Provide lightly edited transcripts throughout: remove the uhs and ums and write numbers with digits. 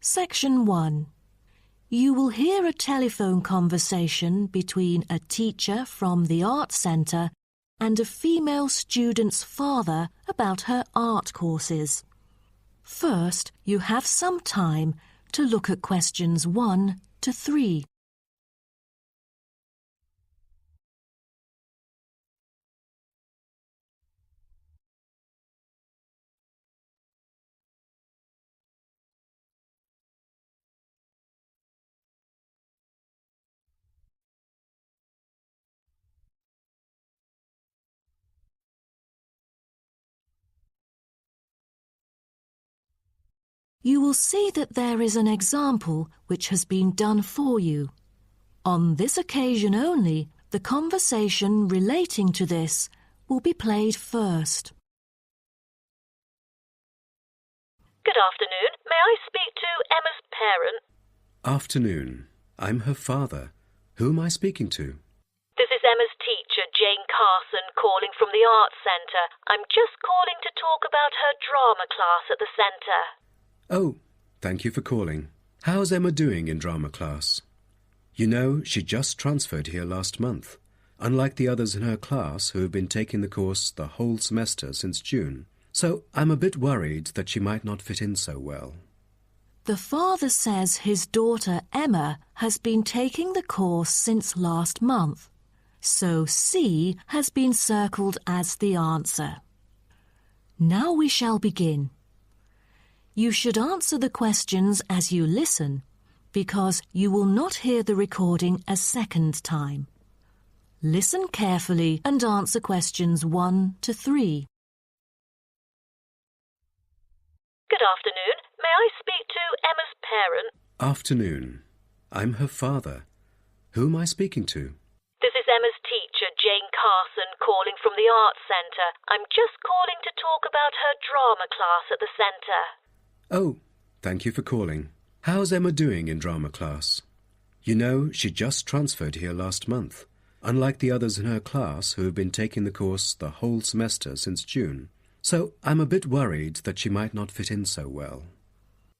Section 1. You will hear a telephone conversation between a teacher from the art centre and a female student's father about her art courses. First, you have some time to look at questions 1 to 3. You will see that there is an example which has been done for you. On this occasion only, the conversation relating to this will be played first. Good afternoon. May I speak to Emma's parent? Afternoon. I'm her father. Who am I speaking to? This is Emma's teacher, Jane Carson, calling from the Arts Centre. I'm just calling to talk about her drama class at the centre. Oh, thank you for calling. How's Emma doing in drama class? You know, she just transferred here last month, unlike the others in her class who have been taking the course the whole semester since June. So I'm a bit worried that she might not fit in so well. The father says his daughter Emma has been taking the course since last month, so C has been circled as the answer. Now we shall begin. You should answer the questions as you listen, because you will not hear the recording a second time. Listen carefully and answer questions 1 to 3. Good afternoon. May I speak to Emma's parent? Afternoon. I'm her father. Who am I speaking to? This is Emma's teacher, Jane Carson, calling from the Arts Centre. I'm just calling to talk about her drama class at the centre. Oh, thank you for calling. How's Emma doing in drama class? You know, she just transferred here last month, unlike the others in her class who have been taking the course the whole semester since June. So I'm a bit worried that she might not fit in so well.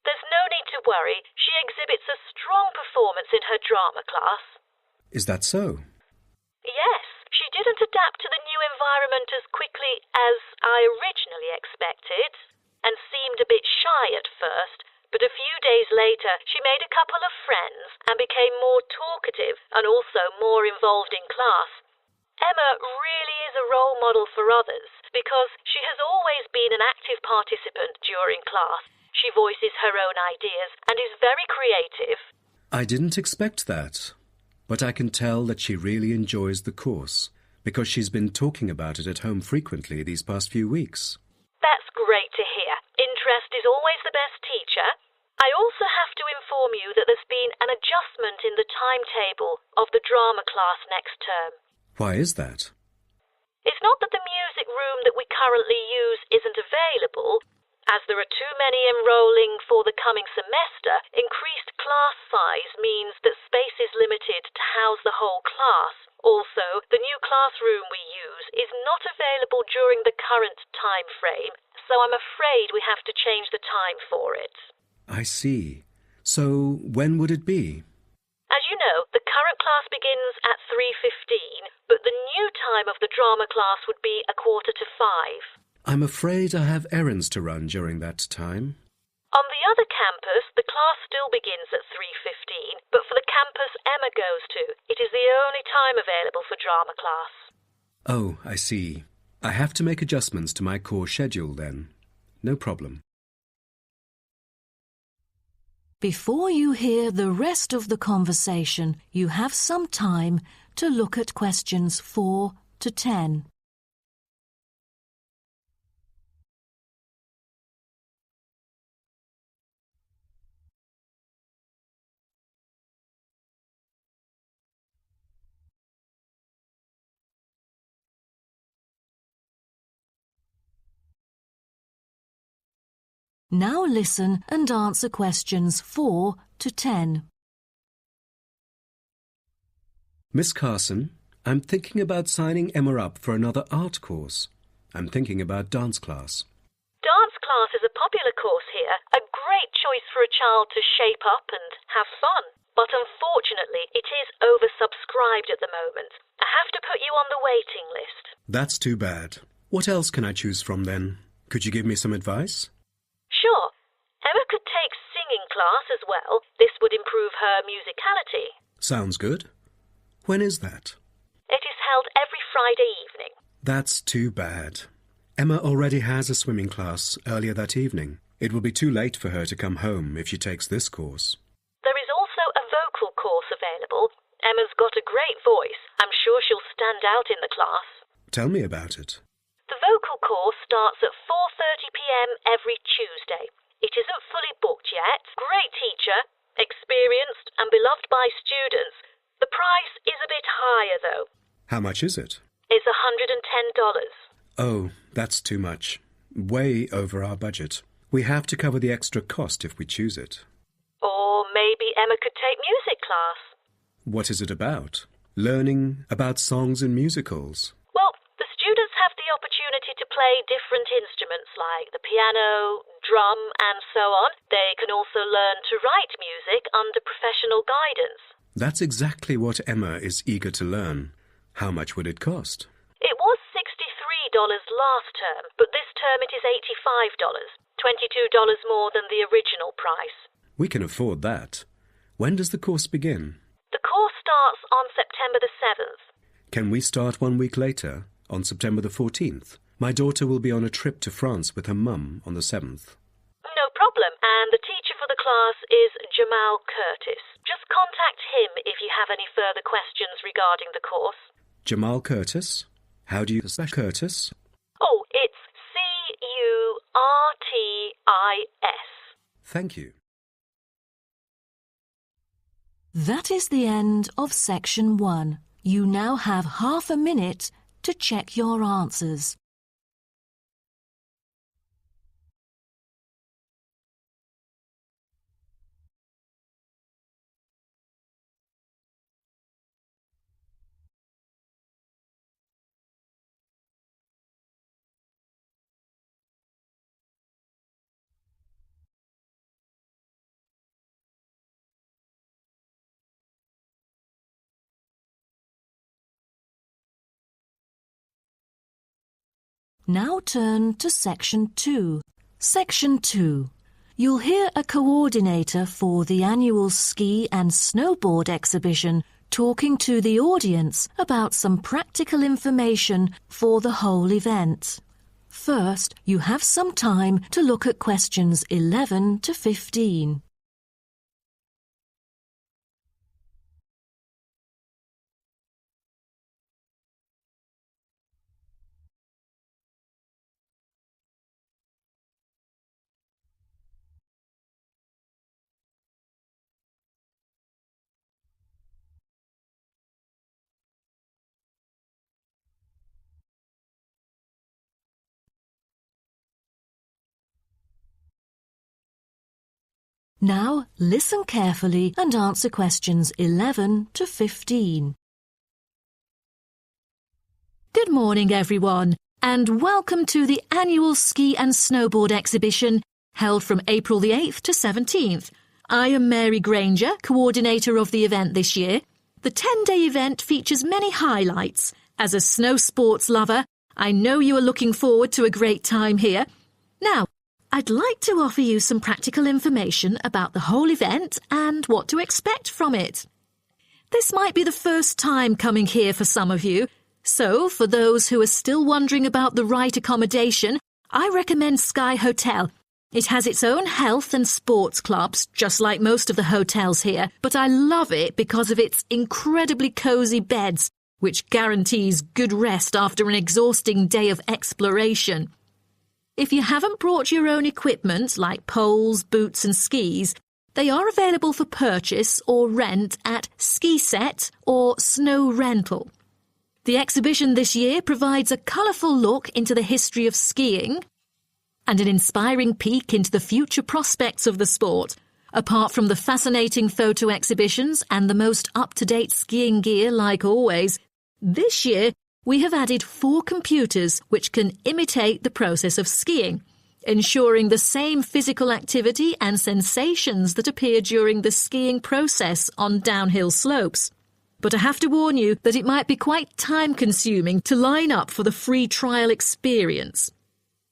There's no need to worry. She exhibits a strong performance in her drama class. Is that so? Yes, she didn't adapt to the new environment as quickly as I originally expected, and seemed a bit shy at first, but a few days later she made a couple of friends and became more talkative and also more involved in class. Emma really is a role model for others because she has always been an active participant during class. She voices her own ideas and is very creative. I didn't expect that, but I can tell that she really enjoys the course because she's been talking about it at home frequently these past few weeks. That's great to hear. Interest is always the best teacher. I also have to inform you that there's been an adjustment in the timetable of the drama class next term. Why is that? It's not that the music room that we currently use isn't available. As there are too many enrolling for the coming semester, increased class size means that space is limited to house the whole class. Also, the new classroom we use is not available during the current time frame, so I'm afraid we have to change the time for it. I see. So when would it be? As you know, the current class begins at 3:15, but the new time of the drama class would be 4:45. I'm afraid I have errands to run during that time. On the other campus, the class still begins at 3:15, but for the campus Emma goes to, it is the only time available for drama class. Oh, I see. I have to make adjustments to my course schedule then. No problem. Before you hear the rest of the conversation, you have some time to look at questions 4 to 10. Now listen and answer questions 4 to 10. Miss Carson, I'm thinking about signing Emma up for another art course. I'm thinking about dance class. Dance class is a popular course here, a great choice for a child to shape up and have fun. But unfortunately, it is oversubscribed at the moment. I have to put you on the waiting list. That's too bad. What else can I choose from then? Could you give me some advice? Sure. Emma could take singing class as well. This would improve her musicality. Sounds good. When is that? It is held every Friday evening. That's too bad. Emma already has a swimming class earlier that evening. It will be too late for her to come home if she takes this course. There is also a vocal course available. Emma's got a great voice. I'm sure she'll stand out in the class. Tell me about it. The vocal course starts at 4:30 p.m. every Tuesday. It isn't fully booked yet. Great teacher, experienced and beloved by students. The price is a bit higher though. How much is it? It's $110. Oh, that's too much. Way over our budget. We have to cover the extra cost if we choose it. Or maybe Emma could take music class. What is it about? Learning about songs and musicals. Well, the students have the opportunity to play different instruments like the piano, drum and so on. They can also learn to write music under professional guidance. That's exactly what Emma is eager to learn. How much would it cost? It was $63 last term, but this term it is $85, $22 more than the original price. We can afford that. When does the course begin? The course starts on September the 7th. Can we start 1 week later, on September the 14th? My daughter will be on a trip to France with her mum on the 7th. No problem, and the teacher for the class is Jamal Curtis. Just contact him if you have any further questions regarding the course. Jamal Curtis? How do you spell Curtis? Oh, it's C-U-R-T-I-S. Thank you. That is the end of section 1. You now have half a minute to check your answers. Now turn to Section 2. Section 2. You'll hear a coordinator for the annual ski and snowboard exhibition talking to the audience about some practical information for the whole event. First, you have some time to look at questions 11 to 15. Now, listen carefully and answer questions 11 to 15. Good morning, everyone, and welcome to the annual ski and snowboard exhibition held from April the 8th to 17th. I am Mary Granger, coordinator of the event this year. The 10-day event features many highlights. As a snow sports lover, I know you are looking forward to a great time here. Now, I'd like to offer you some practical information about the whole event and what to expect from it. This might be the first time coming here for some of you, so for those who are still wondering about the right accommodation, I recommend Sky Hotel. It has its own health and sports clubs, just like most of the hotels here, but I love it because of its incredibly cosy beds, which guarantees good rest after an exhausting day of exploration. If you haven't brought your own equipment, like poles, boots and skis, they are available for purchase or rent at Ski Set or Snow Rental. The exhibition this year provides a colourful look into the history of skiing and an inspiring peek into the future prospects of the sport. Apart from the fascinating photo exhibitions and the most up-to-date skiing gear like always, this year we have added 4 computers which can imitate the process of skiing. ensuring the same physical activity and sensations that appear during the skiing process on downhill slopes. But I have to warn you that it might be quite time-consuming to line up for the free trial experience.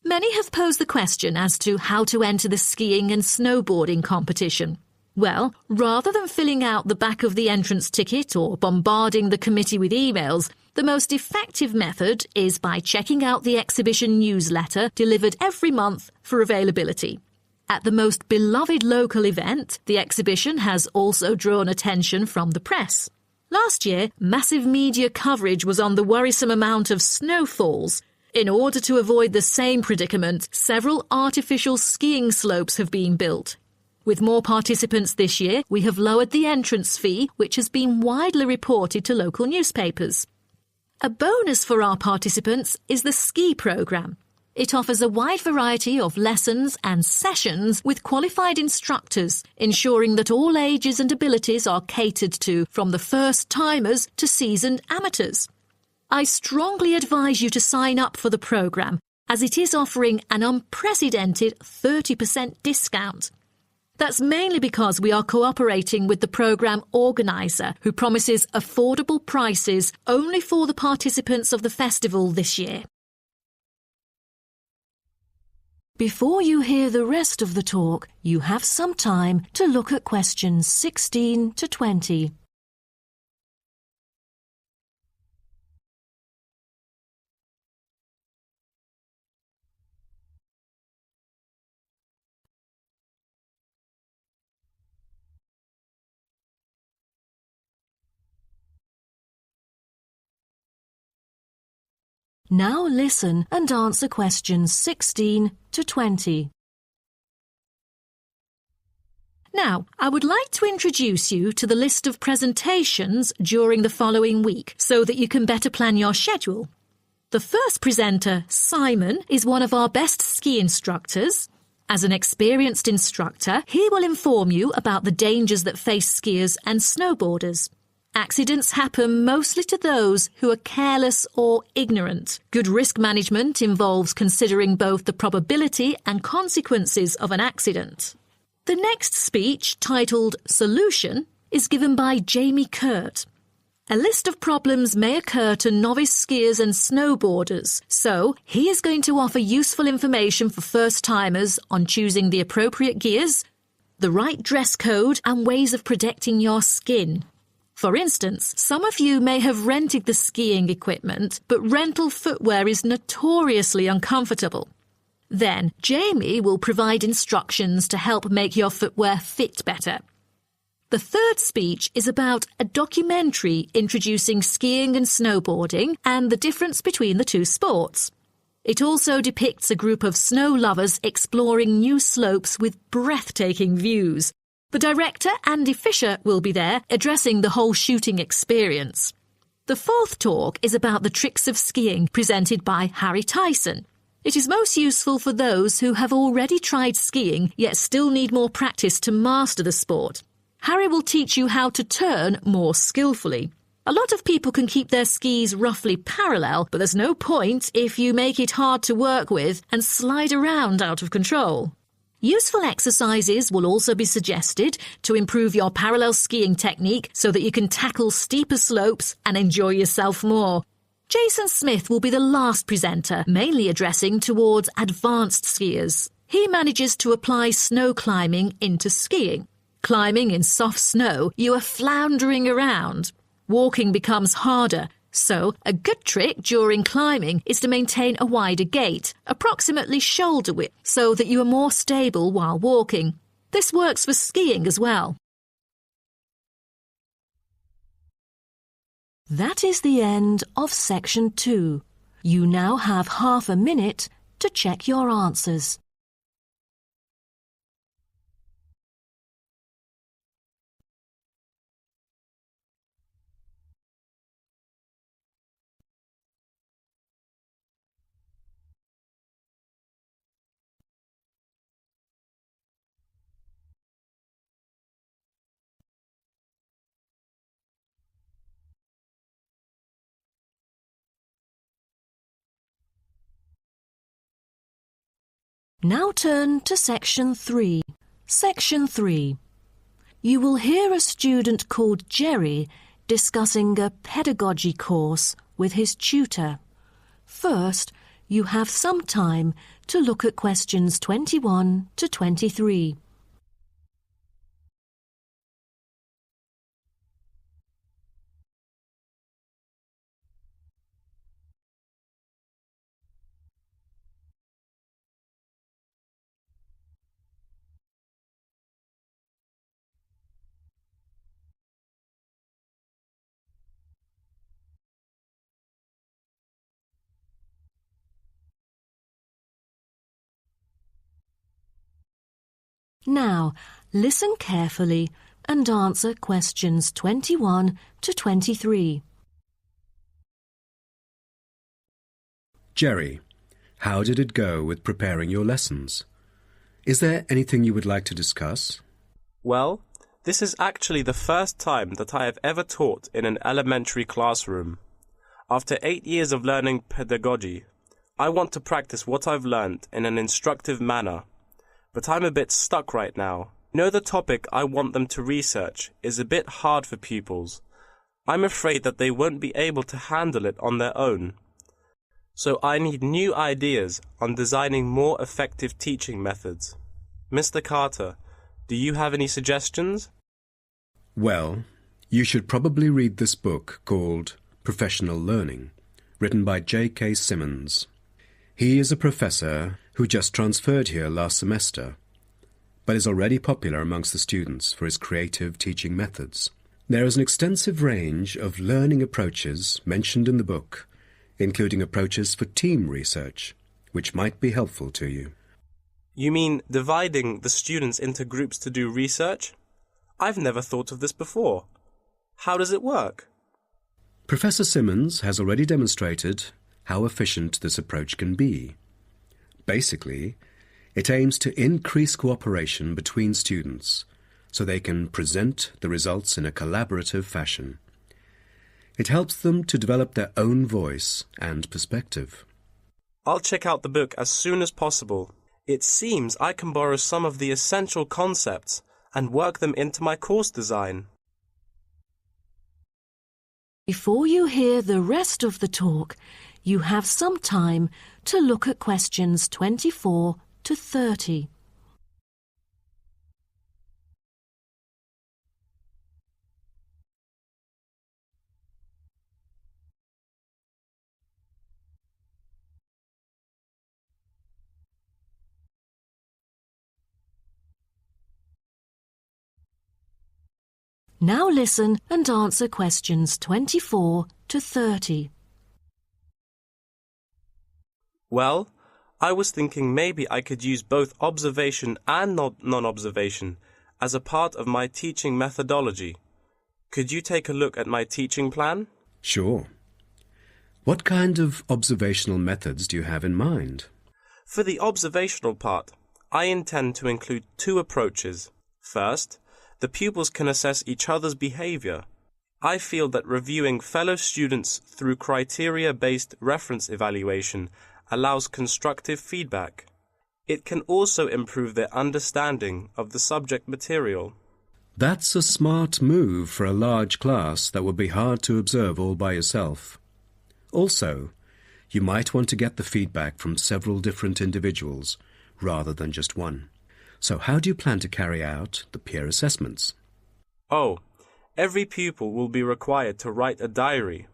Many have posed the question as to how to enter the skiing and snowboarding competition. Well, rather than filling out the back of the entrance ticket or bombarding the committee with emails, the most effective method is by checking out the exhibition newsletter delivered every month for availability. At the most beloved local event, the exhibition has also drawn attention from the press. Last year, massive media coverage was on the worrisome amount of snowfalls. In order to avoid the same predicament, several artificial skiing slopes have been built. With more participants this year, we have lowered the entrance fee, which has been widely reported to local newspapers. A bonus for our participants is the ski programme. It offers a wide variety of lessons and sessions with qualified instructors, ensuring that all ages and abilities are catered to, from the first-timers to seasoned amateurs. I strongly advise you to sign up for the programme, as it is offering an unprecedented 30% discount. That's mainly because we are cooperating with the programme organiser, who promises affordable prices only for the participants of the festival this year. Before you hear the rest of the talk, you have some time to look at questions 16 to 20. Now listen and answer questions 16 to 20. Now, I would like to introduce you to the list of presentations during the following week so that you can better plan your schedule. The first presenter, Simon, is one of our best ski instructors. As an experienced instructor, he will inform you about the dangers that face skiers and snowboarders. Accidents happen mostly to those who are careless or ignorant. Good risk management involves considering both the probability and consequences of an accident. The next speech, titled Solution, is given by Jamie Kurt. A list of problems may occur to novice skiers and snowboarders, so he is going to offer useful information for first-timers on choosing the appropriate gears, the right dress code, and ways of protecting your skin. For instance, some of you may have rented the skiing equipment, but rental footwear is notoriously uncomfortable. Then, Jamie will provide instructions to help make your footwear fit better. The third speech is about a documentary introducing skiing and snowboarding and the difference between the two sports. It also depicts a group of snow lovers exploring new slopes with breathtaking views. The director, Andy Fisher, will be there, addressing the whole shooting experience. The fourth talk is about the tricks of skiing, presented by Harry Tyson. It is most useful for those who have already tried skiing, yet still need more practice to master the sport. Harry will teach you how to turn more skillfully. A lot of people can keep their skis roughly parallel, but there's no point if you make it hard to work with and slide around out of control. Useful exercises will also be suggested to improve your parallel skiing technique so that you can tackle steeper slopes and enjoy yourself more. Jason Smith will be the last presenter, mainly addressing towards advanced skiers. He manages to apply snow climbing into skiing. Climbing in soft snow, you are floundering around. Walking becomes harder. So, a good trick during climbing is to maintain a wider gait, approximately shoulder width, so that you are more stable while walking. This works for skiing as well. That is the end of section 2. You now have half a minute to check your answers. Now turn to Section 3. Section 3. You will hear a student called Jerry discussing a pedagogy course with his tutor. First, you have some time to look at questions 21 to 23. Now, listen carefully and answer questions 21 to 23. Jerry, how did it go with preparing your lessons? Is there anything you would like to discuss? Well, this is actually the first time that I have ever taught in an elementary classroom. After 8 years of learning pedagogy, I want to practice what I've learned in an instructive manner. But I'm a bit stuck right now. You know, the topic I want them to research is a bit hard for pupils. I'm afraid that they won't be able to handle it on their own. So I need new ideas on designing more effective teaching methods. Mr. Carter, do you have any suggestions? Well, you should probably read this book called Professional Learning, written by J.K. Simmons. He is a professor who just transferred here last semester, but is already popular amongst the students for his creative teaching methods. There is an extensive range of learning approaches mentioned in the book, including approaches for team research, which might be helpful to you. You mean dividing the students into groups to do research? I've never thought of this before. How does it work? Professor Simmons has already demonstrated how efficient this approach can be. Basically, it aims to increase cooperation between students so they can present the results in a collaborative fashion. It helps them to develop their own voice and perspective. I'll check out the book as soon as possible. It seems I can borrow some of the essential concepts and work them into my course design. Before you hear the rest of the talk, you have some time to look at questions 24 to 30. Now listen and answer questions 24 to 30. Well, I was thinking maybe I could use both observation and non-observation as a part of my teaching methodology. Could you take a look at my teaching plan? Sure. What kind of observational methods do you have in mind? For the observational part, I intend to include 2 approaches. First, the pupils can assess each other's behavior. I feel that reviewing fellow students through criteria-based reference evaluation allows constructive feedback. It can also improve their understanding of the subject material. That's a smart move for a large class that would be hard to observe all by yourself. Also, you might want to get the feedback from several different individuals rather than just one. So how do you plan to carry out the peer assessments? Oh, every pupil will be required to write a diary,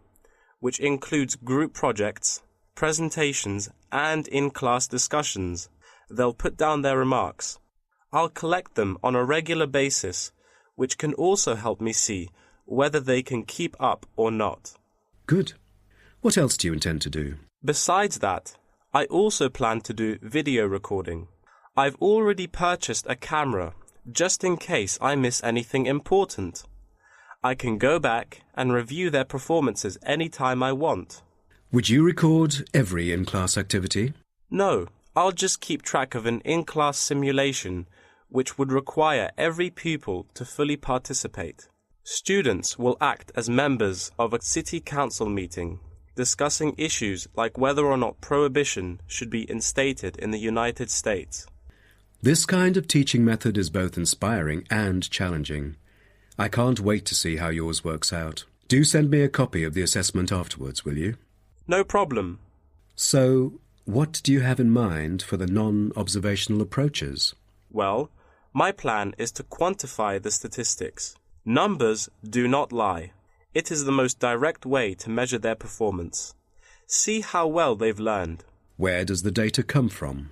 which includes group projects, presentations, and in-class discussions. They'll put down their remarks. I'll collect them on a regular basis, which can also help me see whether they can keep up or not. Good. What else do you intend to do? Besides that, I also plan to do video recording. I've already purchased a camera, just in case I miss anything important. I can go back and review their performances anytime I want. Would you record every in-class activity? No, I'll just keep track of an in-class simulation, which would require every pupil to fully participate. Students will act as members of a city council meeting, discussing issues like whether or not prohibition should be instated in the United States. This kind of teaching method is both inspiring and challenging. I can't wait to see how yours works out. Do send me a copy of the assessment afterwards, will you? No problem. So, what do you have in mind for the non-observational approaches? Well, my plan is to quantify the statistics. Numbers do not lie. It is the most direct way to measure their performance. See how well they've learned. Where does the data come from?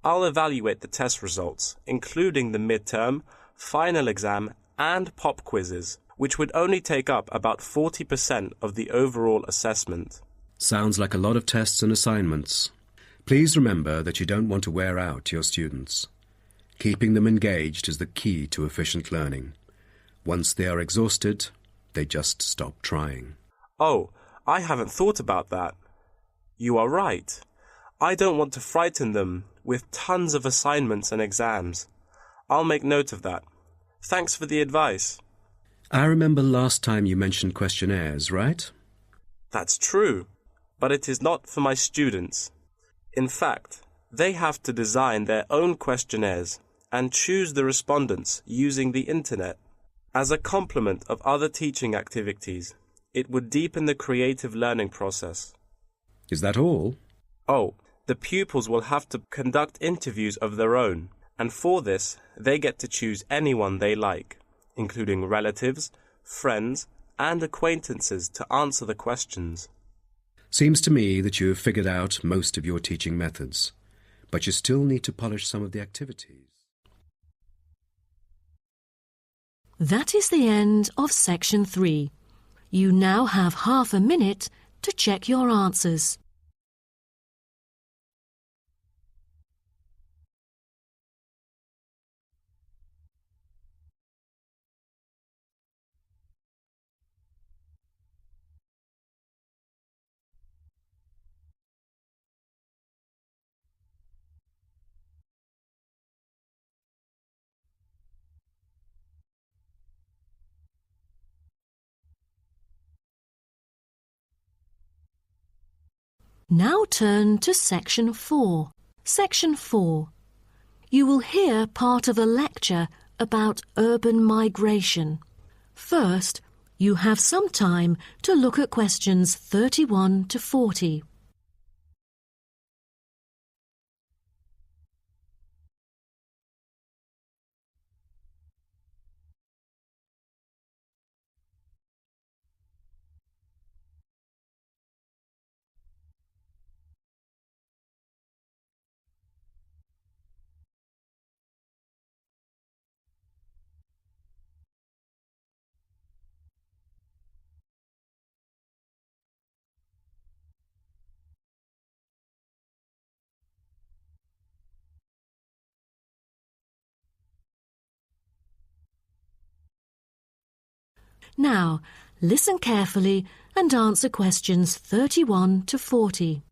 I'll evaluate the test results, including the midterm, final exam, and pop quizzes, which would only take up about 40% of the overall assessment. Sounds like a lot of tests and assignments. Please remember that you don't want to wear out your students. Keeping them engaged is the key to efficient learning. Once they are exhausted, they just stop trying. Oh, I haven't thought about that. You are right. I don't want to frighten them with tons of assignments and exams. I'll make note of that. Thanks for the advice. I remember last time you mentioned questionnaires, right? That's true, but it is not for my students. In fact, they have to design their own questionnaires and choose the respondents using the internet. As a complement of other teaching activities, it would deepen the creative learning process. Is that all? Oh, the pupils will have to conduct interviews of their own, and for this, they get to choose anyone they like, including relatives, friends, and acquaintances to answer the questions. Seems to me that you have figured out most of your teaching methods, but you still need to polish some of the activities. That is the end of section 3. You now have half a minute to check your answers. Now turn to section 4. Section 4. You will hear part of a lecture about urban migration. First, you have some time to look at questions 31 to 40. Now, listen carefully and answer questions 31 to 40.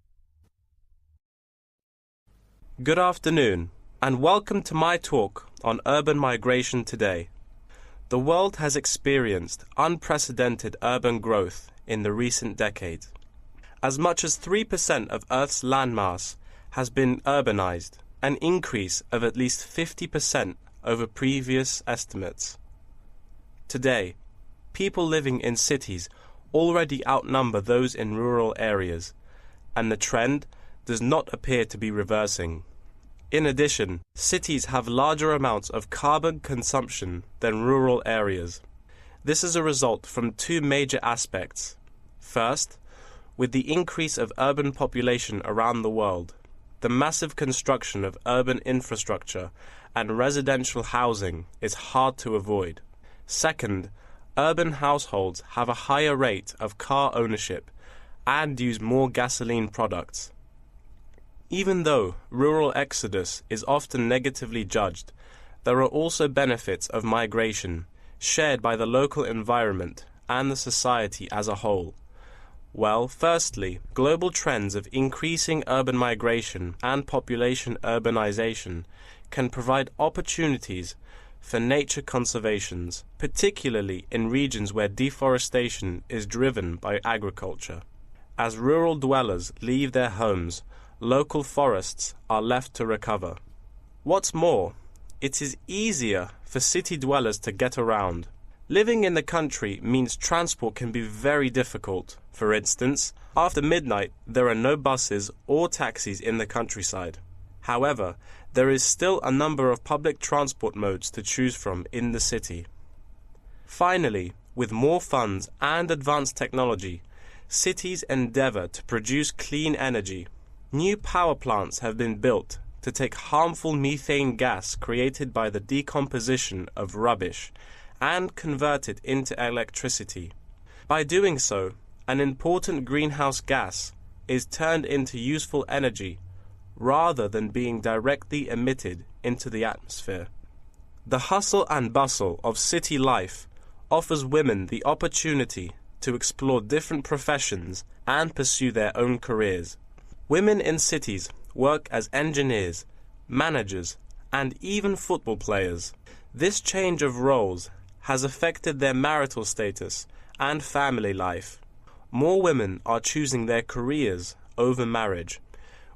Good afternoon, and welcome to my talk on urban migration today. The world has experienced unprecedented urban growth in the recent decades. As much as 3% of Earth's landmass has been urbanized, an increase of at least 50% over previous estimates. Today, people living in cities already outnumber those in rural areas, and the trend does not appear to be reversing. In addition, cities have larger amounts of carbon consumption than rural areas. This is a result from two major aspects. First, with the increase of urban population around the world, the massive construction of urban infrastructure and residential housing is hard to avoid. Second, urban households have a higher rate of car ownership and use more gasoline products. Even though rural exodus is often negatively judged, there are also benefits of migration shared by the local environment and the society as a whole. Well, firstly, global trends of increasing urban migration and population urbanization can provide opportunities for nature conservations, particularly in regions where deforestation is driven by agriculture. As rural dwellers leave their homes, local forests are left to recover. What's more, it is easier for city dwellers to get around. Living in the country means transport can be very difficult. For instance, after midnight there are no buses or taxis in the countryside. However, there is still a number of public transport modes to choose from in the city. Finally, with more funds and advanced technology, cities endeavor to produce clean energy. New power plants have been built to take harmful methane gas created by the decomposition of rubbish and convert it into electricity. By doing so, an important greenhouse gas is turned into useful energy rather than being directly emitted into the atmosphere. The hustle and bustle of city life offers women the opportunity to explore different professions and pursue their own careers. Women in cities work as engineers, managers, and even football players. This change of roles has affected their marital status and family life. More women are choosing their careers over marriage,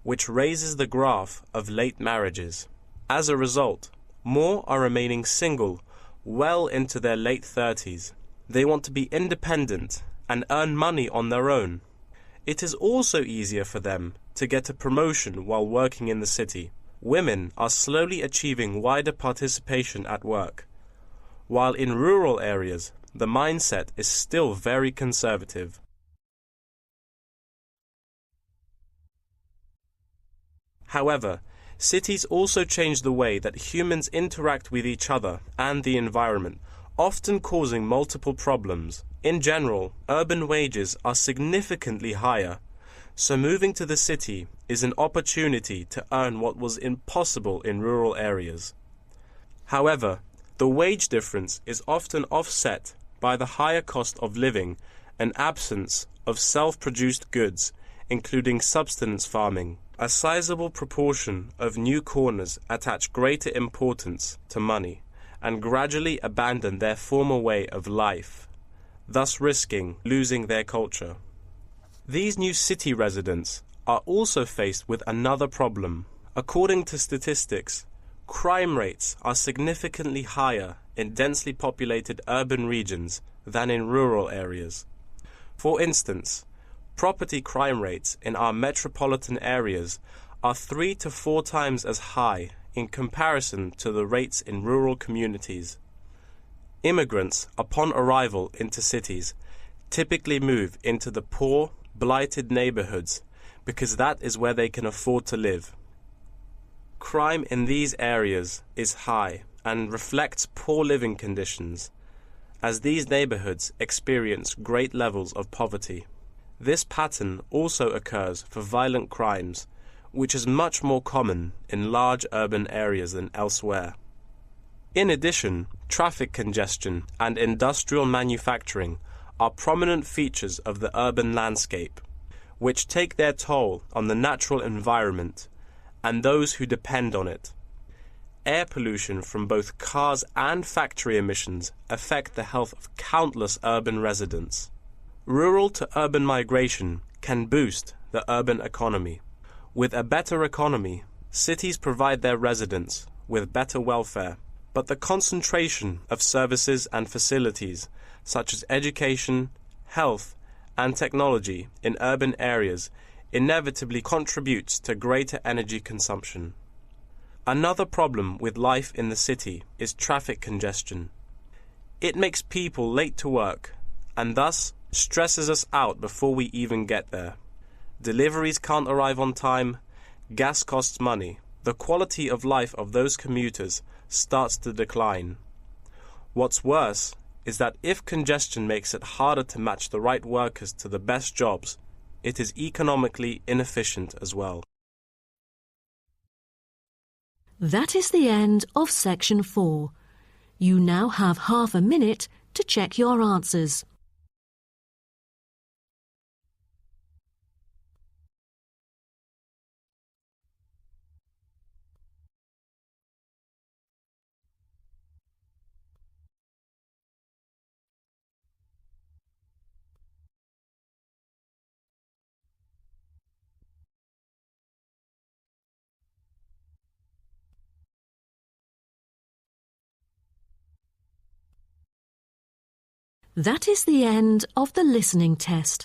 which raises the graph of late marriages. As a result, more are remaining single well into their late 30s. They want to be independent and earn money on their own. It is also easier for them to get a promotion while working in the city. Women are slowly achieving wider participation at work, while in rural areas the mindset is still very conservative. However, cities also change the way that humans interact with each other and the environment, often causing multiple problems. In general, urban wages are significantly higher, so moving to the city is an opportunity to earn what was impossible in rural areas. However, the wage difference is often offset by the higher cost of living and absence of self-produced goods, including subsistence farming. A sizable proportion of new corners attach greater importance to money and gradually abandon their former way of life, thus risking losing their culture. These new city residents are also faced with another problem. According to statistics, crime rates are significantly higher in densely populated urban regions than in rural areas. For instance, property crime rates in our metropolitan areas are 3 to 4 times as high in comparison to the rates in rural communities. Immigrants, upon arrival into cities, typically move into the poor, blighted neighborhoods because that is where they can afford to live. Crime in these areas is high and reflects poor living conditions, as these neighborhoods experience great levels of poverty. This pattern also occurs for violent crimes, which is much more common in large urban areas than elsewhere. In addition, traffic congestion and industrial manufacturing are prominent features of the urban landscape, which take their toll on the natural environment and those who depend on it. Air pollution from both cars and factory emissions affect the health of countless urban residents. Rural to urban migration can boost the urban economy. With a better economy, cities provide their residents with better welfare, but the concentration of services and facilities such as education, health, and technology in urban areas inevitably contributes to greater energy consumption. Another problem with life in the city is traffic congestion. It makes people late to work and thus stresses us out before we even get there. Deliveries can't arrive on time, gas costs money. The quality of life of those commuters starts to decline. What's worse is that if congestion makes it harder to match the right workers to the best jobs, it is economically inefficient as well. That is the end of section 4. You now have half a minute to check your answers. That is the end of the listening test.